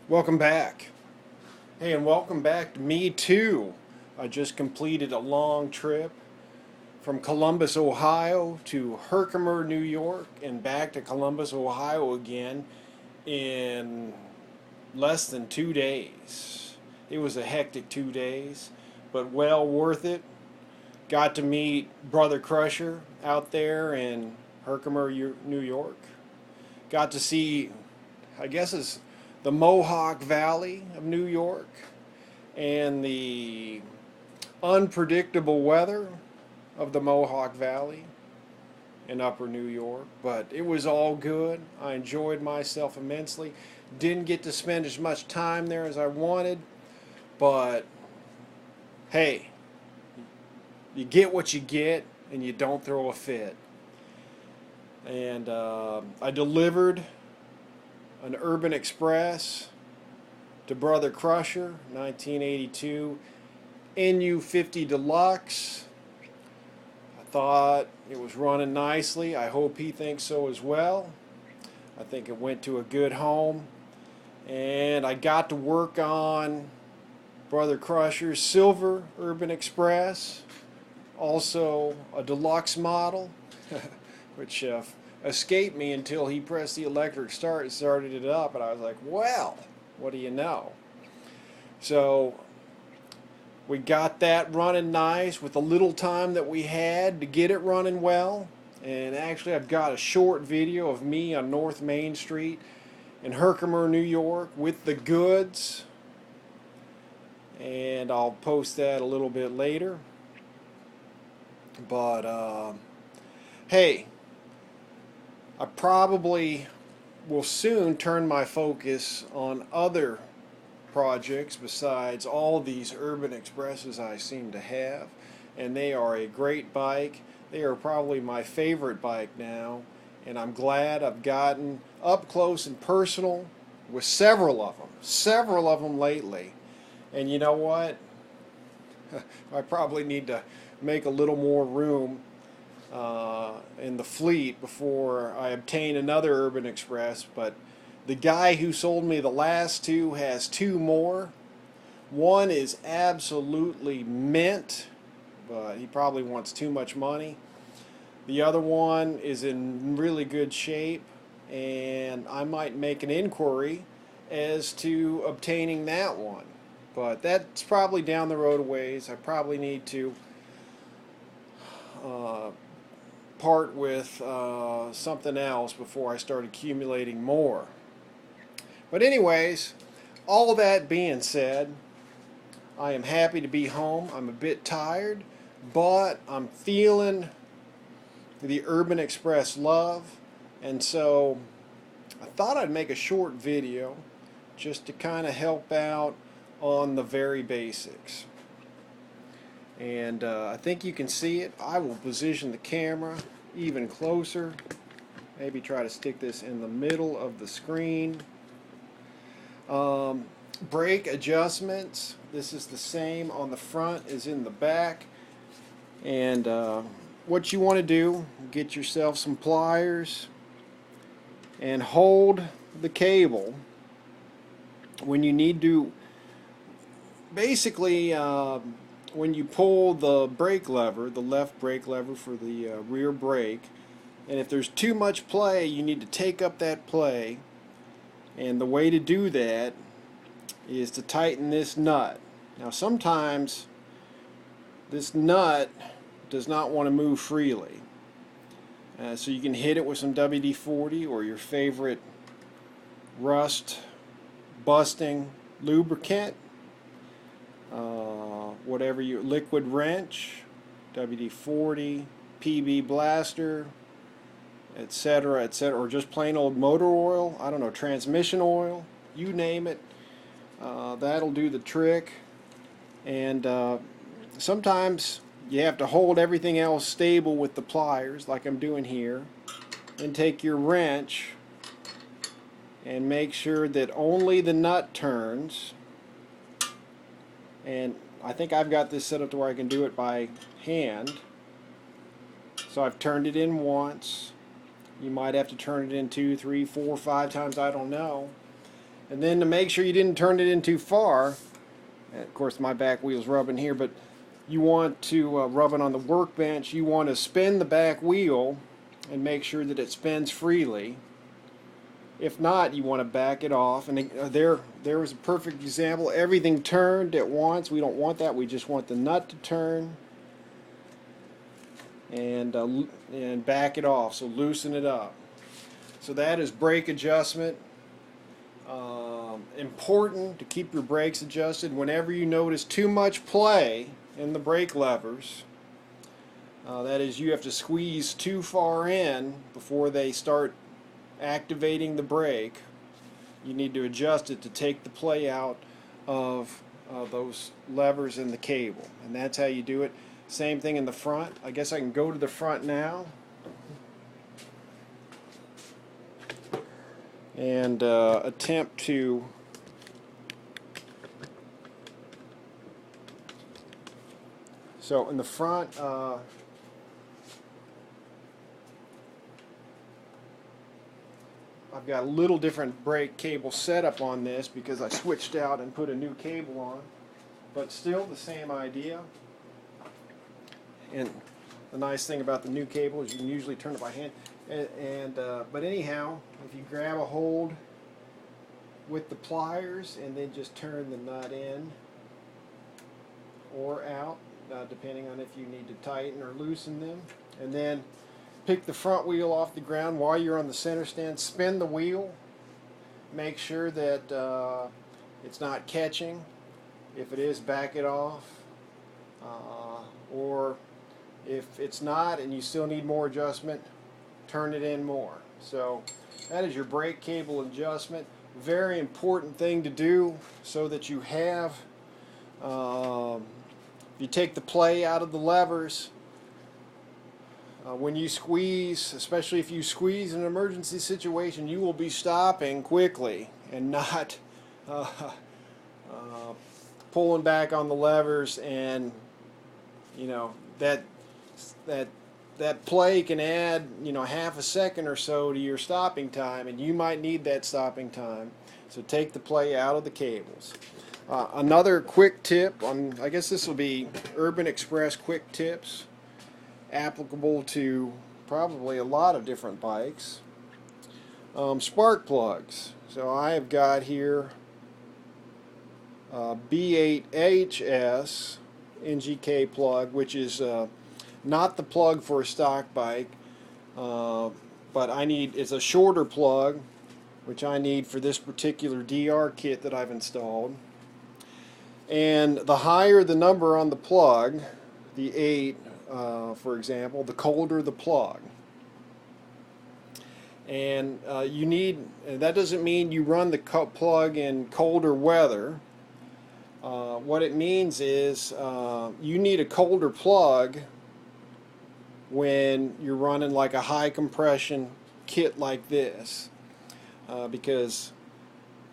Welcome back. Hey, and welcome back to me too. I just completed a long trip from Columbus, Ohio to Herkimer, New York, and back to Columbus, Ohio again in less than 2 days. It was a hectic 2 days, but well worth it. Got to meet Brother Crusher out there in Herkimer, New York. Got to see, I guess it's the Mohawk Valley of New York and the unpredictable weather of the Mohawk Valley in upper New York. But it was all good. I enjoyed myself immensely. Didn't get to spend as much time there as I wanted, but hey, you get what you get and you don't throw a fit. And I delivered an Urban Express to Brother Crusher, 1982 nu50 Deluxe. I thought it was running nicely. I hope he thinks so as well. I think it went to a good home. And I got to work on Brother Crusher's silver Urban Express, also a deluxe model, which escaped me until he pressed the electric start and started it up, and I was like, well, what do you know? So we got that running nice with the little time that we had to get it running well. And actually I've got a short video of me on North Main Street in Herkimer, New York with the goods, and I'll post that a little bit later. But hey, I probably will soon turn my focus on other projects besides all these Urban Expresses I seem to have, and they are a great bike. They are probably my favorite bike now, and I'm glad I've gotten up close and personal with several of them lately. And you know what? I probably need to make a little more room in the fleet before I obtain another Urban Express, but the guy who sold me the last two has two more. One is absolutely mint, but he probably wants too much money. The other one is in really good shape, and I might make an inquiry as to obtaining that one. But that's probably down the road a ways. I probably need to uh, part with something else before I start accumulating more. But anyways, all that being said, I am happy to be home. I'm a bit tired, but I'm feeling the Urban Express love, and so I thought I'd make a short video just to kind of help out on the very basics. And I think you can see it. I will position the camera even closer. Maybe try to stick this in the middle of the screen. Brake adjustments. This is the same on the front as in the back. And what you want to do, get yourself some pliers and hold the cable when you need to. Basically, when you pull the brake lever, the left brake lever for the rear brake, and if there's too much play, you need to take up that play. And the way to do that is to tighten this nut. Now sometimes this nut does not want to move freely. So you can hit it with some WD-40 or your favorite rust busting lubricant. Whatever your liquid wrench, WD-40, PB blaster, etc., or just plain old motor oil, I don't know, transmission oil, you name it, that'll do the trick. And sometimes you have to hold everything else stable with the pliers, like I'm doing here, and take your wrench and make sure that only the nut turns. And I think I've got this set up to where I can do it by hand. So I've turned it in once. You might have to turn it in 2, 3, 4, 5 times, I don't know. And then to make sure you didn't turn it in too far, and of course my back wheel's rubbing here, but you want to rub it on the workbench. You want to spin the back wheel and make sure that it spins freely. If not, you want to back it off. And there was a perfect example. Everything turned at once. We don't want that. We just want the nut to turn and back it off. So loosen it up. So that is brake adjustment. Important to keep your brakes adjusted. Whenever you notice too much play in the brake levers, that is, you have to squeeze too far in before they start activating the brake. You need to adjust it to take the play out of those levers in the cable, and that's how you do it. Same thing in the front. I guess I can go to the front now and attempt to so in the front I've got a little different brake cable setup on this because I switched out and put a new cable on, but still the same idea. And the nice thing about the new cable is you can usually turn it by hand. But anyhow, if you grab a hold with the pliers and then just turn the nut in or out, depending on if you need to tighten or loosen them, and then pick the front wheel off the ground while you're on the center stand. Spin the wheel. Make sure that it's not catching. If it is, back it off. Or if it's not and you still need more adjustment, turn it in more. So that is your brake cable adjustment. Very important thing to do so that you have, if you take the play out of the levers, when you squeeze, especially if you squeeze in an emergency situation, you will be stopping quickly and not pulling back on the levers, and you know that play can add half a second or so to your stopping time, and you might need that stopping time. So take the play out of the cables. Another quick tip on, I guess this will be Urban Express quick tips, applicable to probably a lot of different bikes. Spark plugs. So I have got here B8HS NGK plug, which is not the plug for a stock bike, but it's a shorter plug, which I need for this particular DR kit that I've installed. And the higher the number on the plug, the 8, for example, the colder the plug. And that doesn't mean you run the plug in colder weather. What it means is you need a colder plug when you're running like a high compression kit like this, because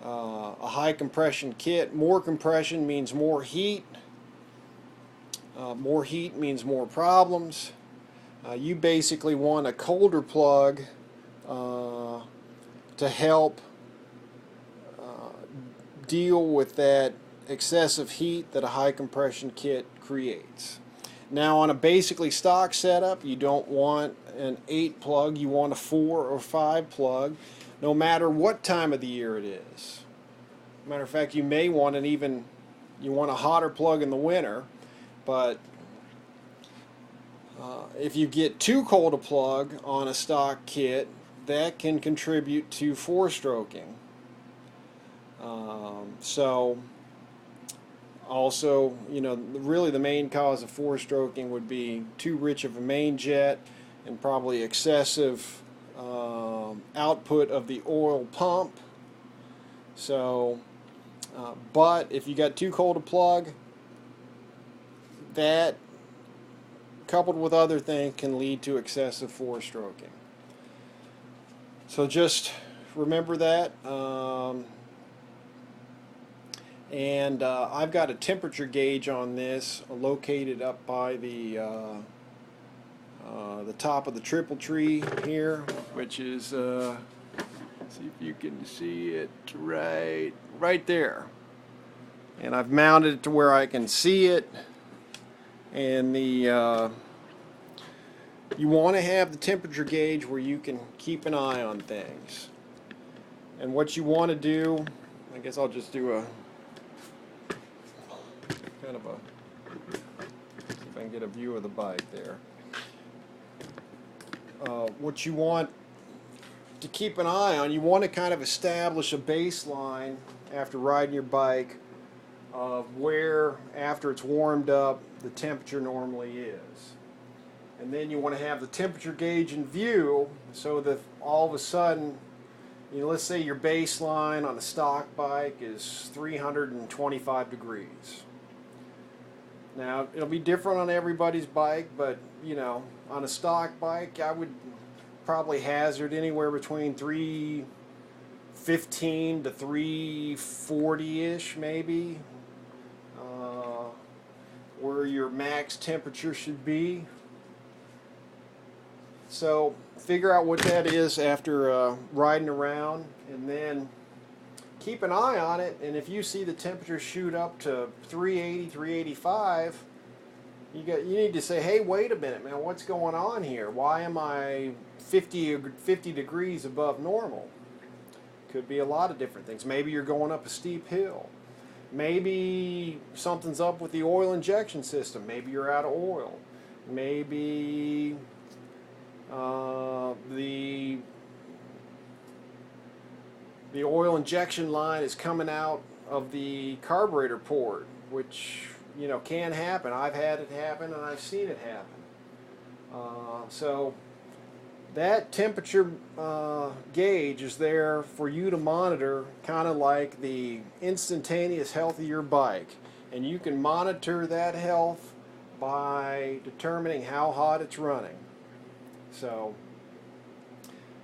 a high compression kit, more compression means more heat. More heat means more problems. You basically want a colder plug to help deal with that excessive heat that a high compression kit creates. Now on a basically stock setup, you don't want an 8 plug, you want a 4 or 5 plug, no matter what time of the year it is. Matter of fact, you may want you want a hotter plug in the winter, but if you get too cold a plug on a stock kit, that can contribute to 4-stroking. So also, really the main cause of 4-stroking would be too rich of a main jet and probably excessive output of the oil pump. So, but if you got too cold a plug, that coupled with other things can lead to excessive 4-stroking. So just remember that. I've got a temperature gauge on this located up by the top of the triple tree here, which is See if you can see it right there. And I've mounted it to where I can see it. And the you want to have the temperature gauge where you can keep an eye on things. And what you want to do, I guess I'll just do a kind of a, see if I can get a view of the bike there. What you want to keep an eye on, you want to kind of establish a baseline after riding your bike of where, after it's warmed up, the temperature normally is. And then you want to have the temperature gauge in view so that all of a sudden, let's say your baseline on a stock bike is 325 degrees. Now, it'll be different on everybody's bike, but, on a stock bike, I would probably hazard anywhere between 315 to 340-ish, maybe, where your max temperature should be. So figure out what that is after riding around, and then keep an eye on it. And if you see the temperature shoot up to 380, 385, you need to say, hey, wait a minute, man, what's going on here? Why am I 50 degrees above normal? Could be a lot of different things. Maybe you're going up a steep hill. Maybe something's up with the oil injection system. Maybe you're out of oil. Maybe the oil injection line is coming out of the carburetor port, which can happen. I've had it happen and I've seen it happen. So that temperature gauge is there for you to monitor, kind of like the instantaneous health of your bike. And you can monitor that health by determining how hot it's running. So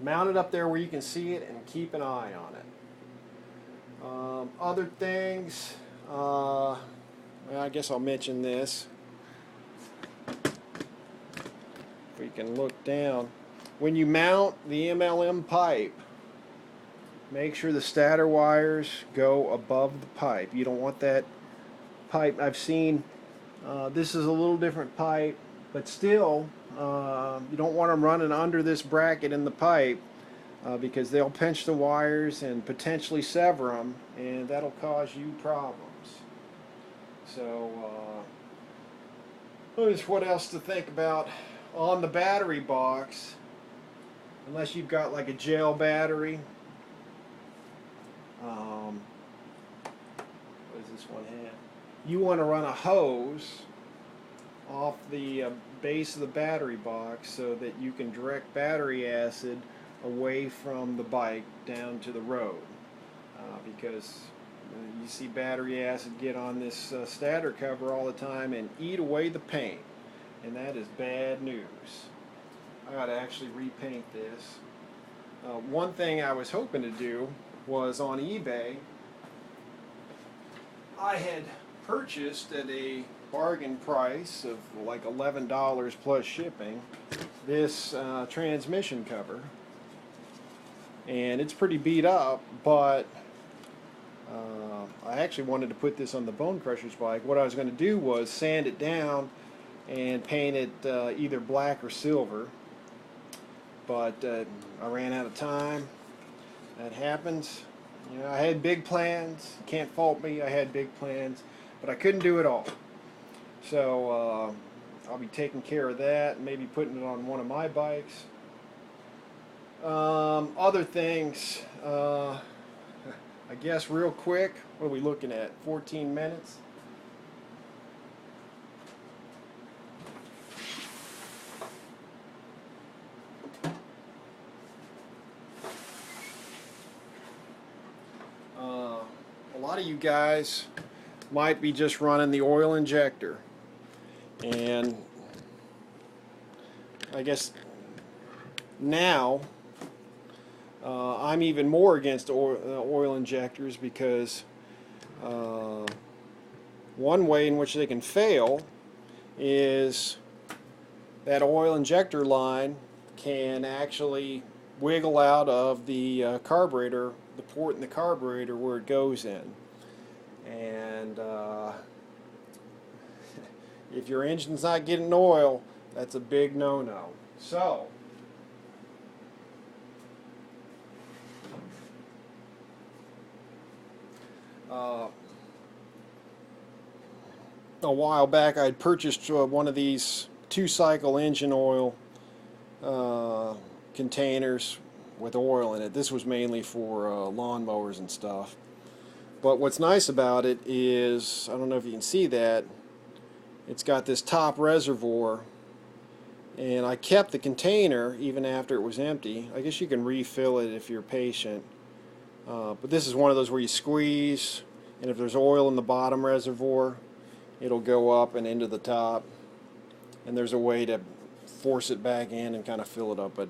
mount it up there where you can see it and keep an eye on it. Other things, well, I guess I'll mention this. If we can look down. When you mount the MLM pipe, make sure the stator wires go above the pipe. You don't want that pipe. I've seen this is a little different pipe, but still you don't want them running under this bracket in the pipe because they'll pinch the wires and potentially sever them, and that'll cause you problems. So what else to think about on the battery box? Unless you've got like a gel battery. What does this one have? You want to run a hose off the base of the battery box so that you can direct battery acid away from the bike down to the road. Because you see battery acid get on this stator cover all the time and eat away the paint. And that is bad news. I got to actually repaint this. One thing I was hoping to do was on eBay, I had purchased at a bargain price of like $11 plus shipping this transmission cover. And it's pretty beat up, but I actually wanted to put this on the Bone Crusher's bike. What I was going to do was sand it down and paint it either black or silver. But I ran out of time. That happens. I had big plans. Can't fault me. I had big plans, but I couldn't do it all. So I'll be taking care of that and maybe putting it on one of my bikes. Other things, I guess real quick, what are we looking at? 14 minutes? A lot of you guys might be just running the oil injector, and I guess now I'm even more against oil injectors because one way in which they can fail is that oil injector line can actually wiggle out of the carburetor, the port in the carburetor where it goes in. And if your engine's not getting oil, that's a big no-no. So, a while back I had purchased one of these 2-cycle engine oil containers with oil in it. This was mainly for lawnmowers and stuff. But what's nice about it is, I don't know if you can see that, it's got this top reservoir, and I kept the container even after it was empty. I guess you can refill it if you're patient. But this is one of those where you squeeze, and if there's oil in the bottom reservoir, it'll go up and into the top. And there's a way to force it back in and kind of fill it up. But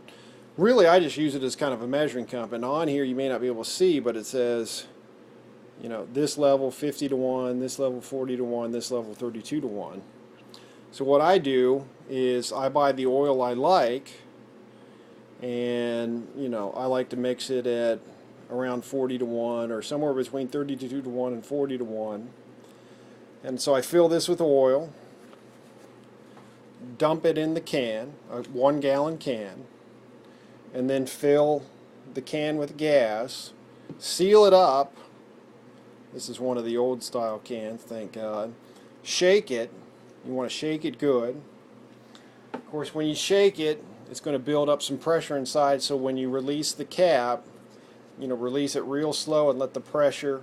really, I just use it as kind of a measuring cup. And on here, you may not be able to see, but it says, you know, this level 50 to 1, this level 40 to 1, this level 32 to 1. So what I do is I buy the oil I like, and you know, I like to mix it at around 40 to 1, or somewhere between 32 to 1 and 40 to 1. And so I fill this with oil, dump it in the can, a 1-gallon can, and then fill the can with gas, seal it up. This is one of the old style cans, thank God. Shake it. You want to shake it good. Of course, when you shake it, it's going to build up some pressure inside, so when you release the cap, you know, release it real slow and let the pressure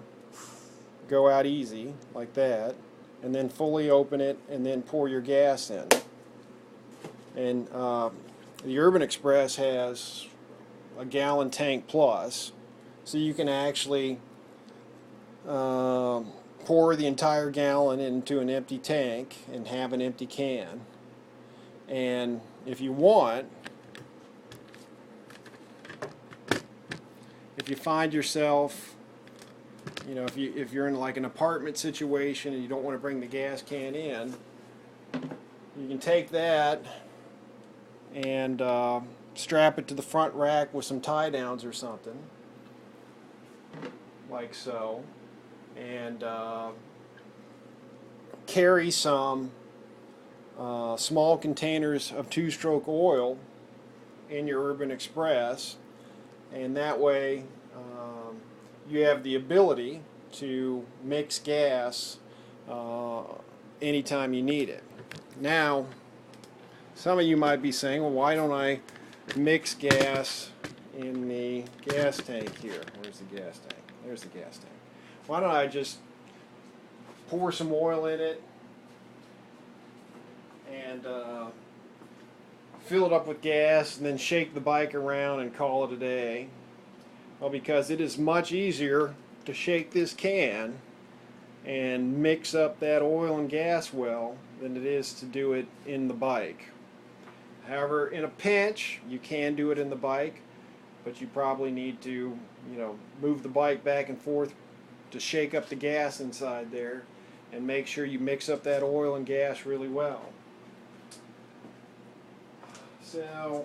go out easy, like that. And then fully open it, and then pour your gas in. And the Urban Express has a gallon tank plus, so you can actually pour the entire gallon into an empty tank and have an empty can. And if you want, if you find yourself, you know, if you're in like an apartment situation and you don't want to bring the gas can in, you can take that and strap it to the front rack with some tie downs or something, like so, and carry some small containers of 2-stroke oil in your Urban Express, and that way you have the ability to mix gas anytime you need it. Now, some of you might be saying, well, why don't I mix gas in the gas tank here? Where's the gas tank? There's the gas tank. Why don't I just pour some oil in it and fill it up with gas and then shake the bike around and call it a day? Well, because it is much easier to shake this can and mix up that oil and gas well than it is to do it in the bike. However, in a pinch, you can do it in the bike, but you probably need to, you know, move the bike back and forth to shake up the gas inside there and make sure you mix up that oil and gas really well. So,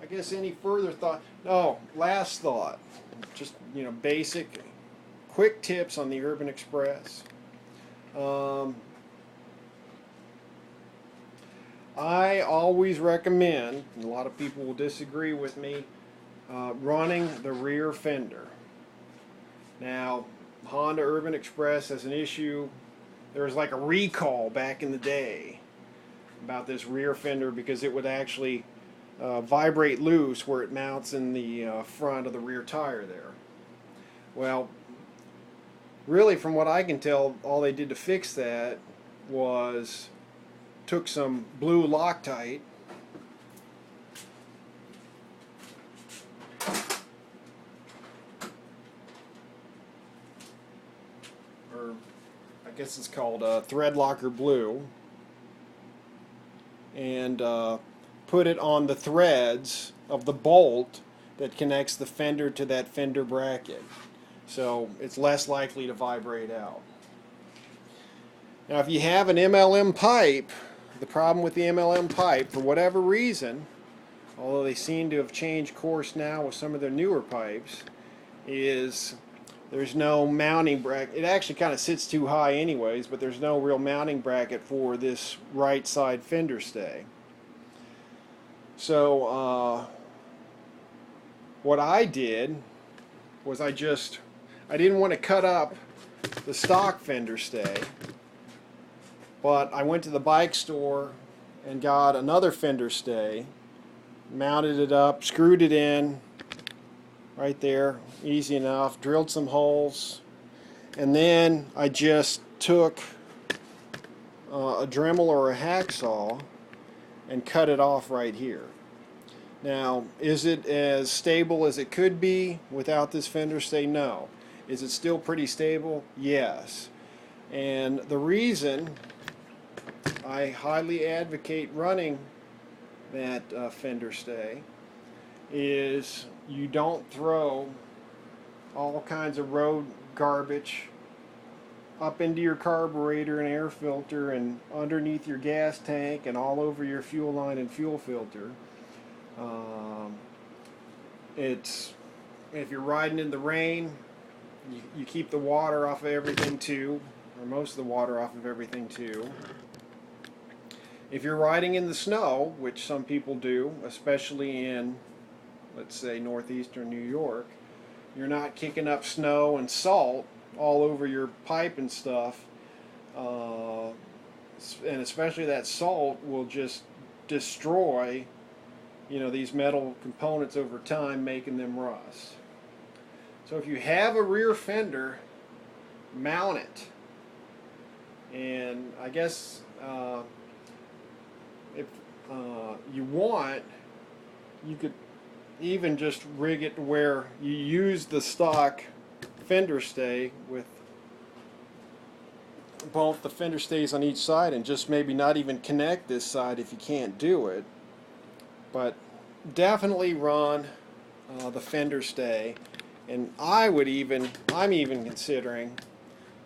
I guess any further thought? No, last thought. Just, you know, basic, quick tips on the Urban Express. I always recommend, and a lot of people will disagree with me, running the rear fender. Now, Honda Urban Express has an issue. There was like a recall back in the day about this rear fender because it would actually vibrate loose where it mounts in the front of the rear tire there. Well, really from what I can tell, all they did to fix that was took some blue Loctite or I guess it's called Thread Locker Blue, and put it on the threads of the bolt that connects the fender to that fender bracket, so it's less likely to vibrate out. Now, if you have an MLM pipe, the problem with the MLM pipe, for whatever reason, although they seem to have changed course now with some of their newer pipes, is there's no mounting bracket. It actually kind of sits too high anyways, but there's no real mounting bracket for this right side fender stay. So what I did was I didn't want to cut up the stock fender stay, but I went to the bike store and got another fender stay, mounted it up, screwed it in right there, easy enough, drilled some holes, and then I just took a Dremel or a hacksaw and cut it off right here. Now, is it as stable as it could be without this fender stay? No. Is it still pretty stable? Yes. And the reason I highly advocate running that fender stay is you don't throw all kinds of road garbage up into your carburetor and air filter and underneath your gas tank and all over your fuel line and fuel filter. If you're riding in the rain, you keep the water off of everything too, or most of the water off of everything too. If you're riding in the snow, which some people do, especially in, let's say, northeastern New York, you're not kicking up snow and salt all over your pipe and stuff, and especially that salt will just destroy, these metal components over time, making them rust. So if you have a rear fender, mount it. And I guess if you want, you could even just rig it to where you use the stock fender stay with both the fender stays on each side, and just maybe not even connect this side if you can't do it. But definitely run the fender stay, and I'm even considering,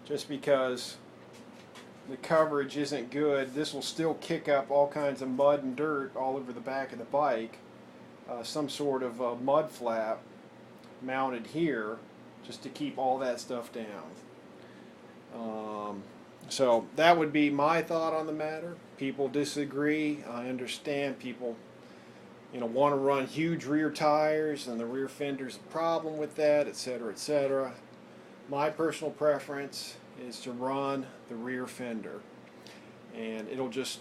just because the coverage isn't good, this will still kick up all kinds of mud and dirt all over the back of the bike, some sort of mud flap mounted here just to keep all that stuff down. So that would be my thought on the matter. People disagree. I understand people want to run huge rear tires and the rear fender's a problem with that, etc., etc. My personal preference is to run the rear fender, and it'll just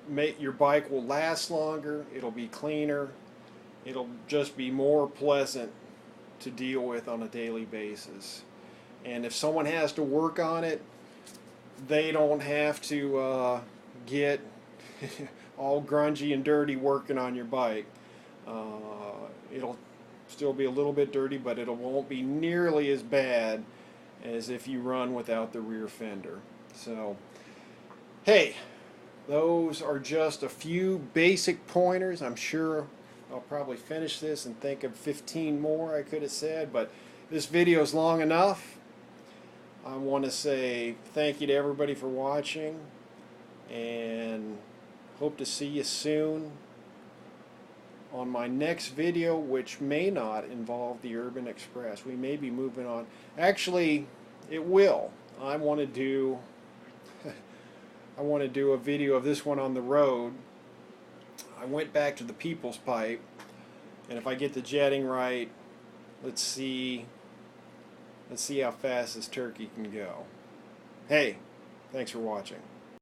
make your bike will last longer, it'll be cleaner, it'll just be more pleasant to deal with on a daily basis. And if someone has to work on it, they don't have to get all grungy and dirty working on your bike. It'll still be a little bit dirty, but it won't be nearly as bad as if you run without the rear fender. So, hey, those are just a few basic pointers. I'm sure I'll probably finish this and think of 15 more I could have said, but this video is long enough. I want to say thank you to everybody for watching, and hope to see you soon on my next video, which may not involve the Urban Express. We may be moving on. Actually, it will. I want to do a video of this one on the road. I went back to the People's Pipe, and if I get the jetting right, let's see how fast this turkey can go. Hey, thanks for watching.